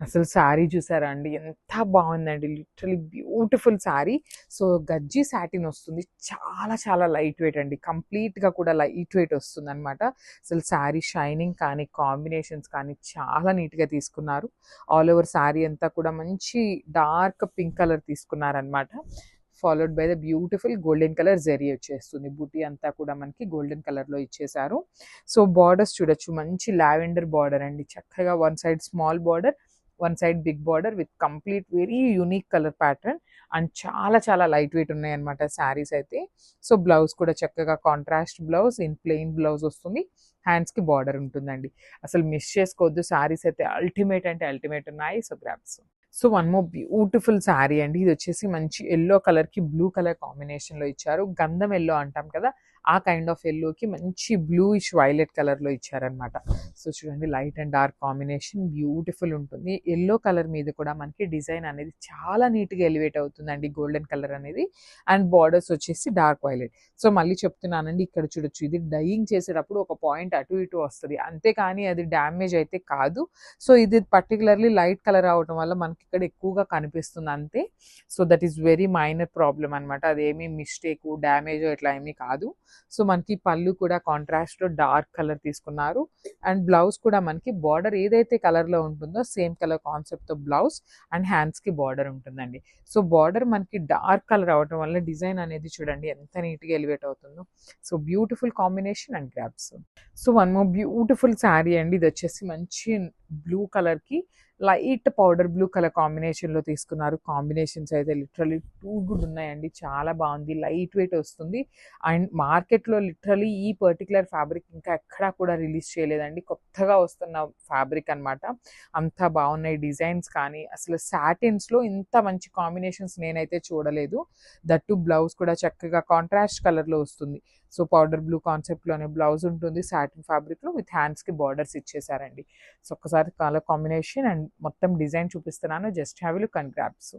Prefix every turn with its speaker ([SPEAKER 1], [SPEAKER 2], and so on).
[SPEAKER 1] అసలు శారీ చూసారా అండి? ఎంత బావుందండి. Literally beautiful sari. సో, గజ్జి సాటిన్ వస్తుంది. చాలా చాలా లైట్ వెయిట్ అండి. కంప్లీట్‌గా కూడా లైట్ వెయిట్ వస్తుందనమాట. అసలు శారీ షైనింగ్ కానీ, కాంబినేషన్స్ కానీ చాలా నీట్‌గా తీసుకున్నారు. ఆల్ ఓవర్ శారీ అంతా కూడా మంచి డార్క్ పింక్ కలర్ తీసుకున్నారనమాట. Followed by the beautiful golden colour zari వచ్చేస్తుంది. బూటీ అంతా కూడా మనకి గోల్డెన్ కలర్‌లో ఇచ్చేశారు. సో, బార్డర్స్ చూడొచ్చు. మంచి లావెండర్ బార్డర్ అండి. చక్కగా one side small border, one side big border with complete very unique colour pattern and చాలా చాలా లైట్ వెయిట్ ఉన్నాయన్నమాట శారీస్ అయితే. సో, బ్లౌజ్ కూడా చక్కగా contrast blouse in plain blouse వస్తుంది. హ్యాండ్స్‌కి బార్డర్ ఉంటుందండి. అసలు మిస్ చేసుకోవద్దు. శారీస్ అయితే అల్టిమేట్ అంటే అల్టిమేట్ ఉన్నాయి. So, grabs. So, one more beautiful sari అండి. ఇదొచ్చేసి మంచి యెల్లో కలర్‌కి బ్లూ కలర్ కాంబినేషన్‌లో ఇచ్చారు. గంధం యెల్లో అంటాం కదా! ఆ కైండ్ ఆఫ్ యెల్లోకి మంచి బ్లూయిష్ వైలెట్ కలర్‌లో ఇచ్చారనమాట. సో, చూడండి light and dark combination beautiful ఉంటుంది. యెల్లో కలర్ మీద కూడా మనకి డిజైన్ అనేది చాలా నీట్‌గా ఎలివేట్ అవుతుందండి గోల్డెన్ కలర్ అనేది. అండ్ బార్డర్స్ వచ్చేసి డార్క్ వైలెట్. సో, మళ్ళీ చెప్తున్నానండి ఇక్కడ చూడొచ్చు. ఇది డైయింగ్ చేసేటప్పుడు ఒక పాయింట్ అటు ఇటు వస్తది. అంతేకానీ అది డ్యామేజ్ అయితే కాదు. సో, ఇది పర్టిక్యులర్‌లీ లైట్ కలర్ అవ్వటం వల్ల మనకిక్కడ ఎక్కువగా కనిపిస్తుంది అంతే. So, that is very minor problem అనమాట. అదేమీ మిస్టేకు, డ్యామేజో ఇట్లా ఏమీ కాదు. సో, మనకి పళ్ళు కూడా కాంట్రాస్ట్‌లో డార్క్ కలర్ తీసుకున్నారు. అండ్ బ్లౌజ్ కూడా మనకి బార్డర్ ఏదైతే కలర్‌లో ఉంటుందో సేమ్ కలర్ కాన్సెప్ట్‌తో బ్లౌజ్ అండ్ హ్యాండ్స్‌కి బార్డర్ ఉంటుందండి. సో, బార్డర్ మనకి డార్క్ కలర్ అవ్వటం వల్ల డిజైన్ అనేది చూడండి ఎంత నీట్‌గా ఎలివేట్ అవుతుందో. So, beautiful combination and grabs. So, one more beautiful sari అండి. ఇదొచ్చేసి మంచి బ్లూ కలర్‌కి లైట్ పౌడర్ బ్లూ కలర్ కాంబినేషన్‌లో తీసుకున్నారు. కాంబినేషన్స్ అయితే లిటరల్లీ టూ గుడ్ ఉన్నాయండి. చాలా బావుంది. లైట్ వెయిట్ వస్తుంది. అండ్ మార్కెట్‌లో లిటరల్లీ ఈ పర్టిక్యులర్ ఫ్యాబ్రిక్ ఇంకా ఎక్కడా కూడా రిలీజ్ చేయలేదండి. కొత్తగా వస్తున్న ఫ్యాబ్రిక్ అనమాట. అంత బావున్నాయి డిజైన్స్ కానీ, అసలు సాటిన్స్‌లో ఇంత మంచి కాంబినేషన్స్ నేనైతే చూడలేదు. దట్ టూ బ్లౌజ్ కూడా చక్కగా కాంట్రాస్ట్ కలర్‌లో వస్తుంది. సో, పౌడర్ బ్లూ కాన్సెప్ట్‌లోనే బ్లౌజ్ ఉంటుంది. సాటిన్ ఫ్యాబ్రిక్‌లో విత్ హ్యాండ్స్‌కి బార్డర్స్ ఇచ్చేసారండి. సో, ఒక్కసారి కలర్ కాంబినేషన్ అండ్ మొత్తం డిజైన్ చూపిస్తున్నాను. Just have a look and grabs.